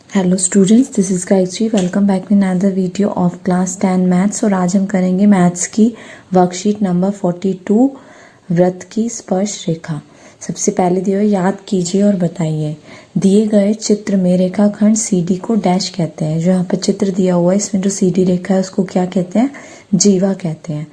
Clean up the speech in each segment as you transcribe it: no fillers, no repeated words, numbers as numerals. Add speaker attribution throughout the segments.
Speaker 1: Hello students, this is Gayatri. Welcome back with another video of class 10 maths. और आज हम करेंगे मैथ्स की वर्कशीट नंबर 42, वृत्त की स्पर्श रेखा। सबसे पहले दिए हुए याद कीजिए और बताइए, दिए गए चित्र में रेखाखंड CD को डैश कहते हैं। जो यहाँ पर चित्र दिया हुआ है, इसमें जो CD रेखा है उसको क्या कहते हैं? जीवा कहते हैं।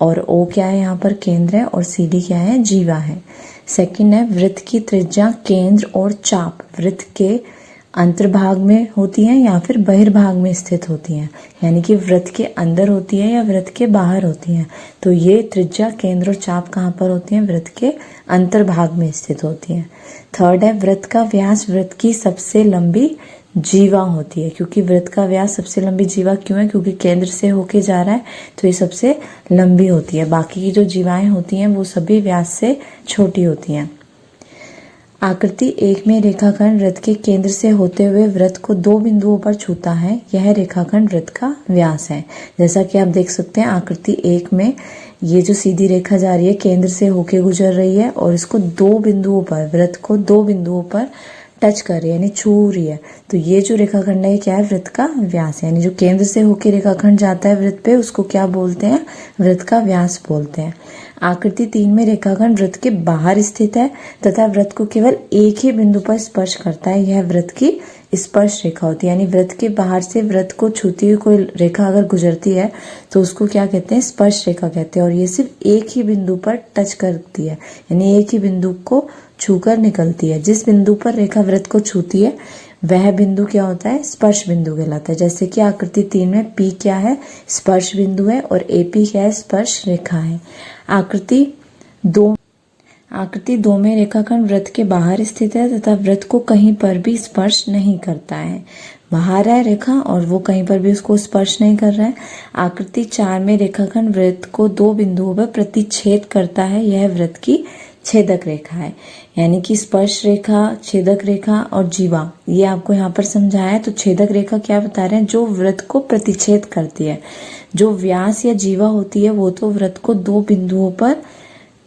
Speaker 1: और O क्या है? यहाँ पर केंद्र है और CD क्या है? जीवा है। सेकंड है, वृत्त की त्रिज्या, केंद्र और चाप वृत्त के अंतर्भाग में होती हैं या फिर बहिर्भाग में स्थित होती हैं, यानी कि वृत्त के अंदर होती है या वृत्त के बाहर होती हैं। तो ये त्रिज्या, केंद्र और चाप कहाँ पर होती हैं? वृत्त के अंतर्भाग में स्थित होती हैं। थर्ड है, वृत्त का व्यास वृत्त की सबसे लंबी जीवा होती है। क्योंकि वृत्त का व्यास सबसे लंबी जीवा क्यों है? क्योंकि केंद्र से होके जा रहा है, तो ये सबसे लंबी होती है। बाकी की जो जीवाएं होती हैं वो सभी व्यास से छोटी होती हैं। आकृति 1 में रेखाखंड वृत्त के केंद्र से होते हुए वृत्त को 2 बिंदुओं पर छूता है। यह रेखाखंड वृत्त का व्यास है। जैसा कि आप देख सकते हैं, आकृति 1 में ये जो सीधी रेखा जा रही है केंद्र से होके गुजर रही है और इसको 2 बिंदुओं पर, वृत्त को 2 बिंदुओं पर टच कर रही है, यानी छू रही है। तो ये जो रेखाखंड है क्या है? वृत्त का व्यास। यानी जो केंद्र से होकर रेखाखंड जाता है वृत्त पे, उसको क्या बोलते हैं? वृत्त का व्यास बोलते हैं। आकृति 3 में रेखाखंड वृत्त के बाहर स्थित है तथा वृत्त को केवल एक ही बिंदु पर स्पर्श करता है। यह वृत्त की स्पर्श रेखा होती है। यानी वृत्त के बाहर से वृत्त को छूती हुई कोई रेखा अगर गुजरती है तो उसको क्या कहते हैं? स्पर्श रेखा कहते हैं। और ये सिर्फ एक ही बिंदु पर टच करती है, यानी एक ही बिंदु को छूकर निकलती है। जिस बिंदु पर रेखा वृत्त को छूती है वह बिंदु क्या होता है? स्पर्श बिंदु कहलाता है। जैसे कि आकृति 3 में P क्या है? स्पर्श बिंदु है और AP क्या है? स्पर्श रेखा है। आकृति 2 में रेखाखंड वृत्त के बाहर स्थित है तथा वृत्त को कहीं पर भी स्पर्श नहीं करता है। बाहर है रेखा और वो कहीं पर भी उसको स्पर्श नहीं कर रहा है। आकृति 4 में रेखाखंड वृत्त को 2 बिंदुओं पर प्रतिच्छेद करता है। यह वृत्त की छेदक रेखा है। यानी कि स्पर्श रेखा, छेदक रेखा और जीवा, ये आपको यहाँ पर समझाया है। तो छेदक रेखा क्या बता रहे हैं? जो वृत्त को प्रतिच्छेद करती है। जो व्यास या जीवा होती है वो तो वृत्त को 2 बिंदुओं पर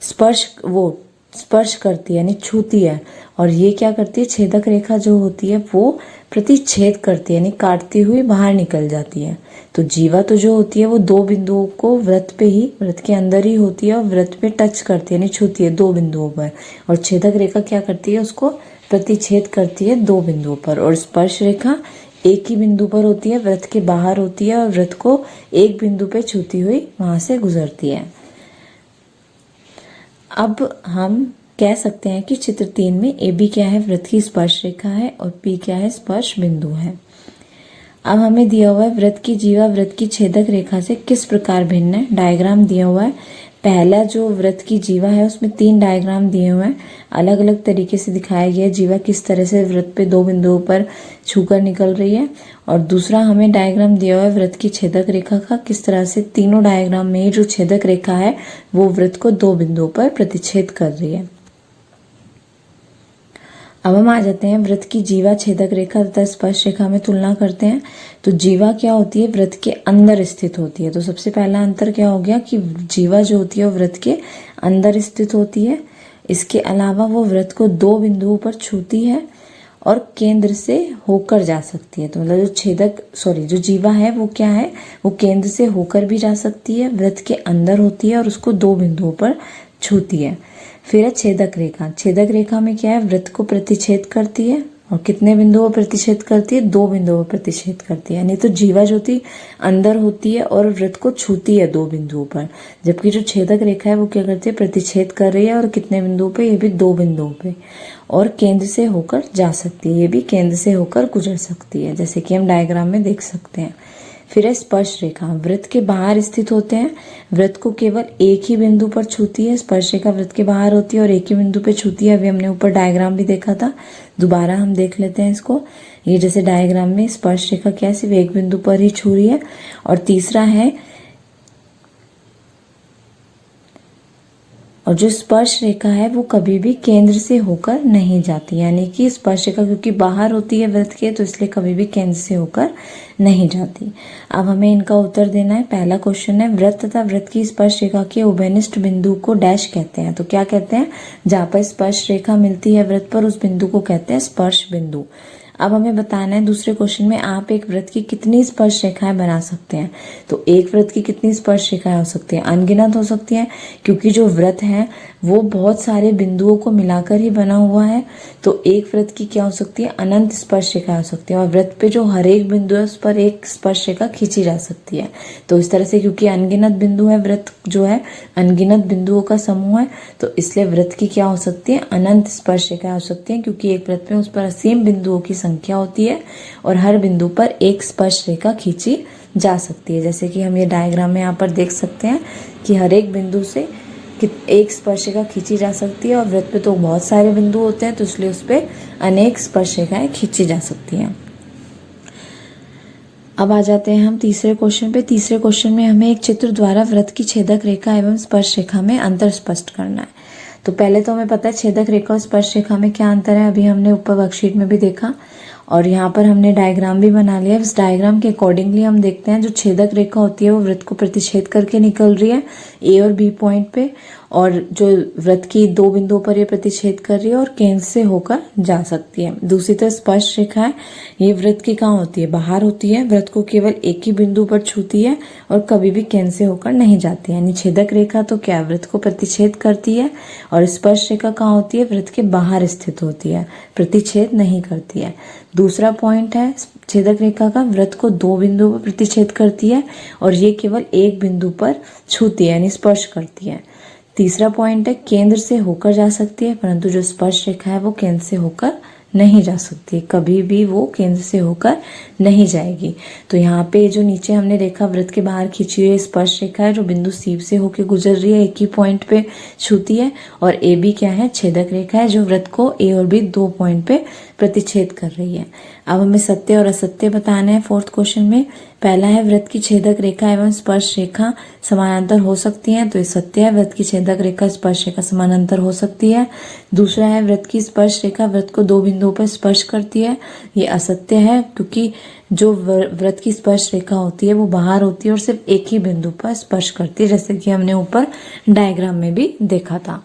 Speaker 1: स्पर्श करती है, यानी छूती है। और ये क्या करती है? छेदक रेखा जो होती है वो प्रतिच्छेद करती है, यानी काटती हुई बाहर निकल जाती है। तो जीवा तो जो होती है वो 2 बिंदुओं को वृत्त पे ही, वृत्त के अंदर ही होती है और वृत्त पे टच करती है, यानी छूती है 2 बिंदुओं पर। और छेदक रेखा क्या करती है? उसको प्रतिच्छेद करती है 2 बिंदुओं पर। और स्पर्श रेखा एक ही बिंदु पर होती है, वृत्त के बाहर होती है और वृत्त को एक बिंदु पे छूती हुई वहां से गुजरती है। अब हम कह सकते हैं कि चित्र 3 में AB क्या है? वृत्त की स्पर्श रेखा है और P क्या है? स्पर्श बिंदु है। अब हमें दिया हुआ है वृत्त की जीवा वृत्त की छेदक रेखा से किस प्रकार भिन्न है। डायग्राम दिया हुआ है। पहला जो वृत्त की जीवा है उसमें 3 डायग्राम दिए हुए हैं, अलग अलग तरीके से दिखाया गया है जीवा किस तरह से वृत्त पे 2 बिंदुओं पर छूकर निकल रही है। और दूसरा हमें डायग्राम दिया हुआ है वृत्त की छेदक रेखा का, किस तरह से तीनों डायग्राम में जो छेदक रेखा है वो वृत्त को 2 बिंदुओं पर प्रतिच्छेद कर रही है। अब हम आ जाते हैं वृत्त की जीवा, छेदक रेखा तथा स्पर्श रेखा में तुलना करते हैं। तो जीवा क्या होती है? वृत्त के अंदर स्थित होती है। तो सबसे पहला अंतर क्या हो गया कि जीवा जो होती है वो वृत्त के अंदर स्थित होती है। इसके अलावा वो वृत्त को 2 बिंदुओं पर छूती है और केंद्र से होकर जा सकती है। तो मतलब जो जीवा है वो क्या है? वो केंद्र से होकर भी जा सकती है, वृत्त के अंदर होती है और उसको 2 बिंदुओं पर छूती है। फिर है छेदक रेखा। छेदक रेखा में क्या है? वृत्त को प्रतिच्छेद करती है और कितने बिंदुओं पर प्रतिच्छेद करती है? 2 बिंदुओं पर प्रतिच्छेद करती है। यानी तो जीवा जो होती अंदर होती है और वृत्त को छूती है 2 बिंदुओं पर, जबकि जो छेदक रेखा है वो क्या करती है? प्रतिच्छेद कर रही है और कितने बिंदुओं पे? ये भी 2 बिंदुओं पे। और केंद्र से होकर जा सकती है, ये भी केंद्र से होकर गुजर सकती है, जैसे कि हम डायग्राम में देख सकते हैं। फिर है स्पर्श रेखा। वृत्त के बाहर स्थित होते हैं, वृत्त को केवल एक ही बिंदु पर छूती है। स्पर्श रेखा वृत्त के बाहर होती है और एक ही बिंदु पे छूती है। अभी हमने ऊपर डायग्राम भी देखा था, दोबारा हम देख लेते हैं इसको। ये जैसे डायग्राम में स्पर्श रेखा क्या है? सिर्फ एक बिंदु पर ही छू रही है। और तीसरा है, और जो स्पर्श रेखा है वो कभी भी केंद्र से होकर नहीं जाती, यानी कि स्पर्श रेखा क्योंकि बाहर होती है वृत्त के, तो इसलिए कभी भी केंद्र से होकर नहीं जाती। अब हमें इनका उत्तर देना है। पहला क्वेश्चन है, वृत्त तथा वृत्त की स्पर्श रेखा के उभयनिष्ठ बिंदु को डैश कहते हैं। तो क्या कहते हैं? जहाँ पर स्पर्श रेखा मिलती है वृत्त पर, उस बिंदु को कहते हैं स्पर्श बिंदु। अब हमें बताना है दूसरे क्वेश्चन में आप एक वृत्त की कितनी स्पर्श रेखाएं बना सकते हैं। तो एक वृत्त की कितनी स्पर्श रेखाएं हो सकती हैं, अनगिनत हो सकती हैं, क्योंकि जो वृत्त है वो बहुत सारे बिंदुओं को मिलाकर ही बना हुआ है। तो एक वृत्त की क्या हो सकती है, अनंत स्पर्श रेखा हो सकती है, और वृत्त पे जो हर एक बिंदु है उस पर एक स्पर्श रेखा खींची जा सकती है। तो इस तरह से क्योंकि अनगिनत बिंदु है, वृत्त जो है अनगिनत बिंदुओं का समूह है, तो इसलिए वृत्त की क्या हो सकती है, अनंत स्पर्श रेखा हो सकती है, क्योंकि एक वृत्त में उस पर असीम बिंदुओं की संख्या होती है और हर बिंदु पर एक स्पर्श रेखा खींची जा सकती है। जैसे कि हम ये डायग्राम में यहाँ पर देख सकते हैं कि हर एक बिंदु से एक स्पर्श रेखा खींची जा सकती है, और वृत्त पे तो बहुत सारे बिंदु होते हैं, तो इसलिए उस पर अनेक स्पर्श रेखाएं खींची जा सकती हैं। अब आ जाते हैं हम तीसरे क्वेश्चन पे। तीसरे क्वेश्चन में हमें एक चित्र द्वारा वृत्त की छेदक रेखा एवं स्पर्श रेखा में अंतर स्पष्ट करना है। तो पहले तो हमें पता है छेदक रेखा और स्पर्श रेखा में क्या अंतर है, अभी हमने ऊपर वर्कशीट में भी देखा, और यहाँ पर हमने डायग्राम भी बना लिया। इस डायग्राम के अकॉर्डिंगली हम देखते हैं जो छेदक रेखा होती है वो वृत्त को प्रतिच्छेद करके निकल रही है ए और बी पॉइंट पे, और जो वृत्त की दो बिंदुओं पर ये प्रतिच्छेद कर रही है और केंद्र से होकर जा सकती है। दूसरी तरफ स्पर्श रेखा है, ये वृत्त की कहाँ होती है, बाहर होती है, वृत्त को केवल एक ही बिंदु पर छूती है और कभी भी केंद्र से होकर नहीं जाती है। यानी छेदक रेखा तो क्या, वृत्त को प्रतिच्छेद करती है, और स्पर्श रेखा कहाँ होती है, वृत्त के बाहर स्थित होती है, प्रतिच्छेद नहीं करती है। दूसरा पॉइंट है छेदक रेखा का, वृत्त को दो बिंदुओं पर प्रतिच्छेद करती है और ये केवल एक बिंदु पर छूती है, यानी स्पर्श करती है। तीसरा पॉइंट है केंद्र से होकर जा सकती है, परंतु जो स्पर्श रेखा है वो केंद्र से होकर नहीं जा सकती, कभी भी वो केंद्र से होकर नहीं जाएगी। तो यहाँ पे जो नीचे हमने रेखा वृत्त के बाहर खींची हुई स्पर्श रेखा है, जो बिंदु सी से होकर गुजर रही है, एक ही पॉइंट पे छूती है, और ए बी क्या है, छेदक रेखा है, जो वृत्त को ए और बी दो पॉइंट पे प्रतिच्छेद कर रही है। अब हमें सत्य और असत्य बताना है फोर्थ क्वेश्चन में। पहला है वृत्त की छेदक रेखा एवं स्पर्श रेखा समानांतर हो सकती है, तो ये सत्य है, वृत्त की छेदक रेखा स्पर्श रेखा समानांतर हो सकती है। दूसरा है वृत्त की स्पर्श रेखा वृत्त को दो बिंदुओं पर स्पर्श करती है, ये असत्य है, क्योंकि जो वृत्त की स्पर्श रेखा होती है वो बाहर होती है और सिर्फ एक ही बिंदु पर स्पर्श करती है, जैसे कि हमने ऊपर डायग्राम में भी देखा था।